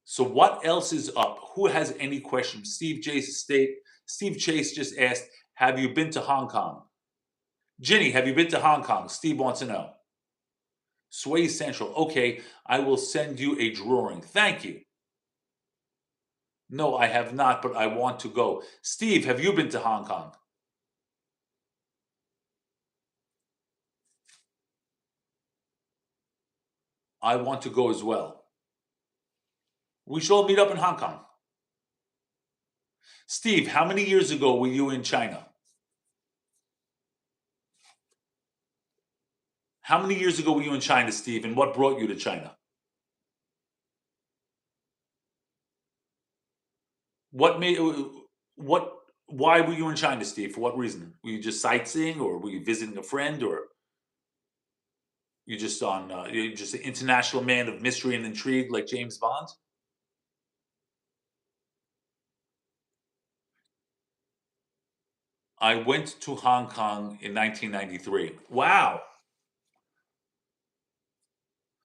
So what else is up? Who has any questions? Steve Chase just asked, have you been to Hong Kong? Ginny, have you been to Hong Kong? Steve wants to know. Sway Central. Okay, I will send you a drawing. Thank you. No, I have not, but I want to go. Steve, have you been to Hong Kong? I want to go as well. We should all meet up in Hong Kong. Steve, how many years ago were you in China? How many years ago were you in China, Steve, and what brought you to China? What made what why were you in China, Steve? For what reason? Were you just sightseeing or were you visiting a friend or you're just an international man of mystery and intrigue like James Bond? I went to Hong Kong in 1993. Wow.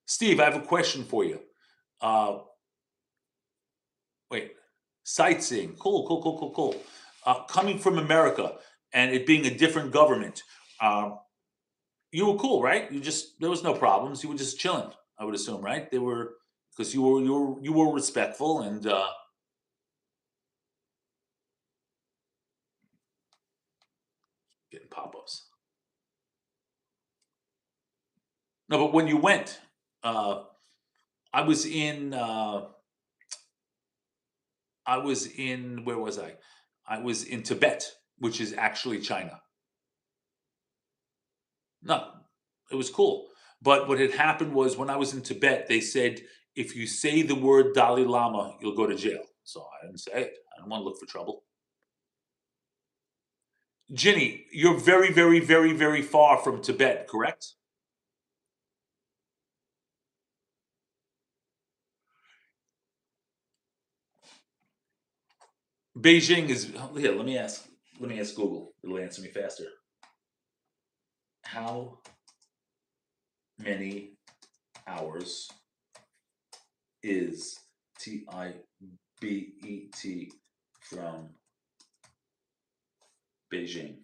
Steve, I have a question for you. Uh, Wait, sightseeing. Cool, cool, cool, cool, cool. Coming from America and it being a different government, um, you were cool, right? You just there was no problems. You were just chilling. I would assume, right? They were because you were respectful and getting pop ups. No, but when you went, uh, I was in. I was in. Where was I? I was in Tibet, which is actually China. No, it was cool. But what had happened was when I was in Tibet, they said if you say the word Dalai Lama, you'll go to jail. So I didn't say it. I don't want to look for trouble. Ginny, you're very, very, very, very far from Tibet, correct? Beijing is here. Let me ask. Let me ask Google. It'll answer me faster. How many hours is Tibet from Beijing?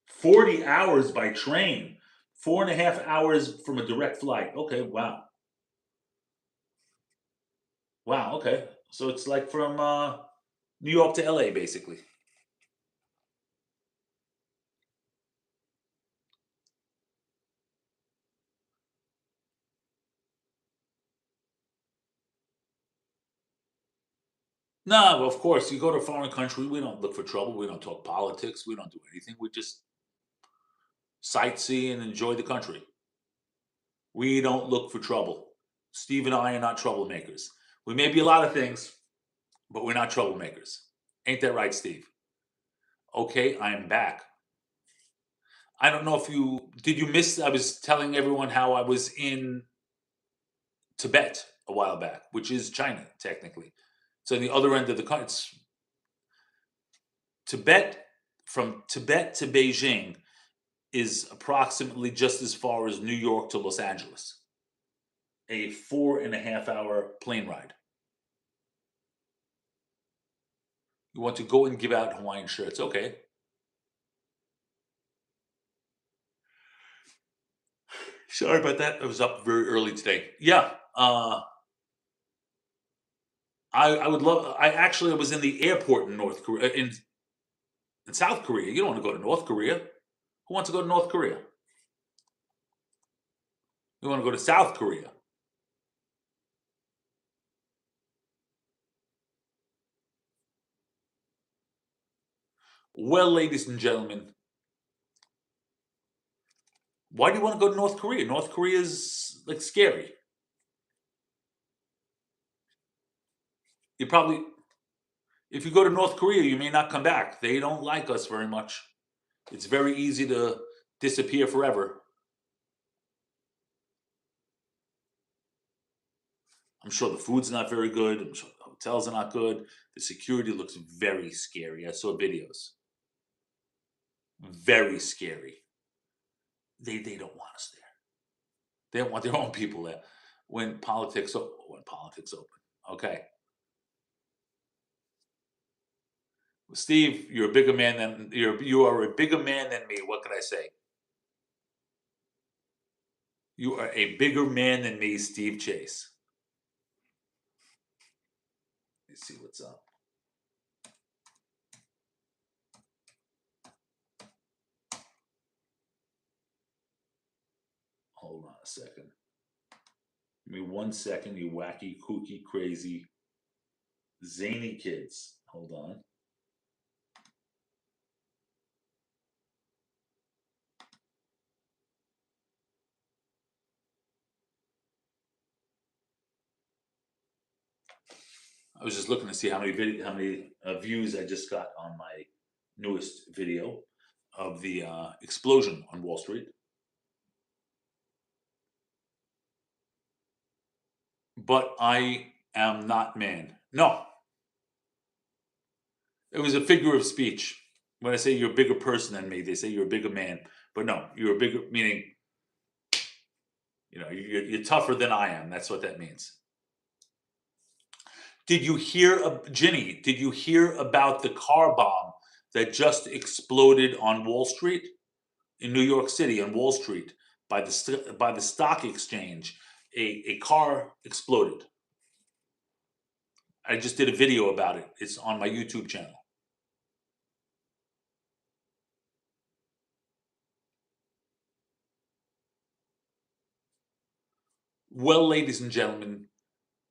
40 hours by train. 4.5 hours from a direct flight. Okay, wow. Wow, okay. So it's like from New York to LA, basically. No, of course, you go to a foreign country, we don't look for trouble. We don't talk politics. We don't do anything. We just sightsee and enjoy the country. We don't look for trouble. Steve and I are not troublemakers. We may be a lot of things, but we're not troublemakers. Ain't that right, Steve? Okay, I am back. I don't know if you did you miss I was telling everyone how I was in Tibet a while back, which is China technically. So on the other end of the country, it's Tibet from Tibet to Beijing is approximately just as far as New York to Los Angeles. A 4.5 hour plane ride. You want to go and give out Hawaiian shirts. Okay. Sorry about that. I was up very early today. Yeah. I would love I actually was in the airport in North Korea in South Korea. You don't want to go to North Korea. Who wants to go to North Korea? You want to go to South Korea. Well, ladies and gentlemen, why do you want to go to North Korea? North Korea is like scary. You probably if you go to North Korea, you may not come back. They don't like us very much. It's very easy to disappear forever. I'm sure the food's not very good. I'm sure the hotels are not good. The security looks very scary. I saw videos. Very scary. They don't want us there. They don't want their own people there. When politics open. Okay. Well, Steve, you are a bigger man than me. What can I say? You are a bigger man than me, Steve Chase. Let's see what's up. Hold on a second. Give me 1 second, you wacky, kooky, crazy, zany kids. Hold on. I was just looking to see how many views I just got on my newest video of the explosion on Wall Street. But I am not man. No, it was a figure of speech. When I say you're a bigger person than me, they say you're a bigger man. But no, you're a bigger meaning You're tougher than I am. That's what that means. Did you hear, Ginny? Did you hear about the car bomb that just exploded on Wall Street in New York City on Wall Street by the stock exchange? A car exploded. I just did a video about it. It's on my YouTube channel. Well, ladies and gentlemen,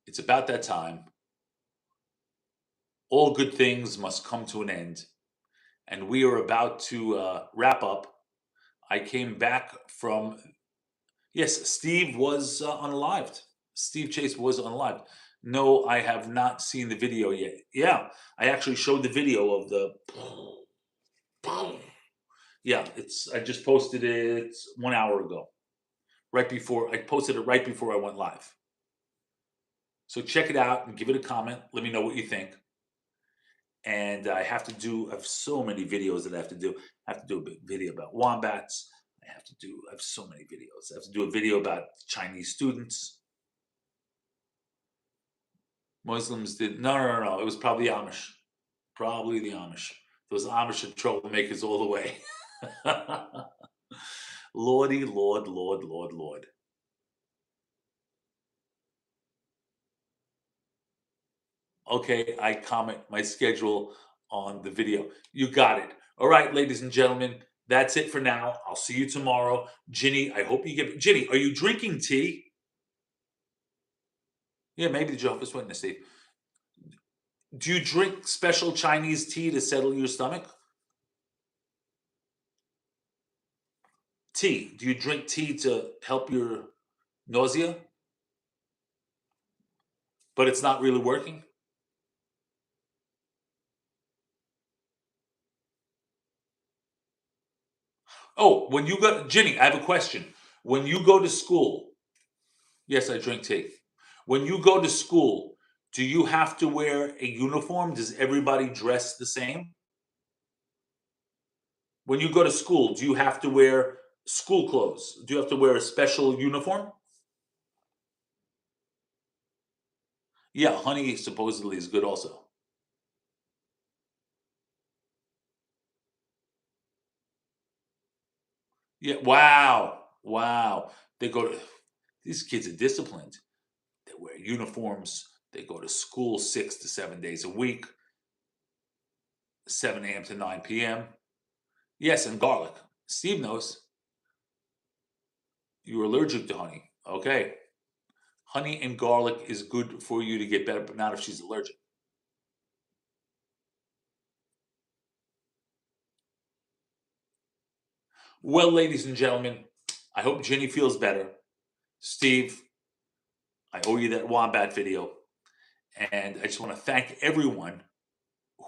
it's about that time. All good things must come to an end, and we are about to wrap up. I came back from, yes, Steve was unalived. Steve Chase was unalived. No, I have not seen the video yet. Yeah, I actually showed the video of the. Yeah, I just posted it 1 hour ago, right before I posted it right before I went live. So check it out and give it a comment. Let me know what you think. And I have so many videos that I have to do. I have to do a big video about wombats. I have so many videos. I have to do a video about Chinese students. Muslims did, no. It was probably the Amish. Probably the Amish. Those Amish are troublemakers all the way. Lordy, Lord, Lord, Lord, Lord. Okay, I comment my schedule on the video. You got it. All right, ladies and gentlemen, that's it for now. I'll see you tomorrow. Ginny, I hope you get. Ginny, are you drinking tea? Yeah, maybe the Jehovah's Witness tea. Do you drink special Chinese tea to settle your stomach? Tea. Do you drink tea to help your nausea? But it's not really working? Oh, when you go, Ginny, I have a question. When you go to school, yes, I drink tea. When you go to school, do you have to wear a uniform? Does everybody dress the same? When you go to school, do you have to wear school clothes? Do you have to wear a special uniform? Yeah, honey supposedly is good also. Yeah, wow. Wow. They go to These kids are disciplined. They wear uniforms. They go to school 6 to 7 days a week, 7 a.m. to 9 p.m. Yes, and garlic. Steve knows you're allergic to honey. Okay. Honey and garlic is good for you to get better, but not if she's allergic. Well, ladies and gentlemen, I hope Ginny feels better. Steve, I owe you that wombat video. And I just want to thank everyone.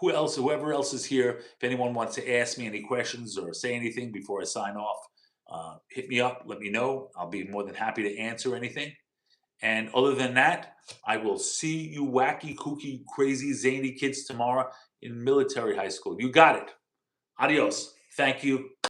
Whoever else is here, if anyone wants to ask me any questions or say anything before I sign off, hit me up, let me know. I'll be more than happy to answer anything. And other than that, I will see you wacky, kooky, crazy, zany kids tomorrow in military high school. You got it. Adios. Thank you.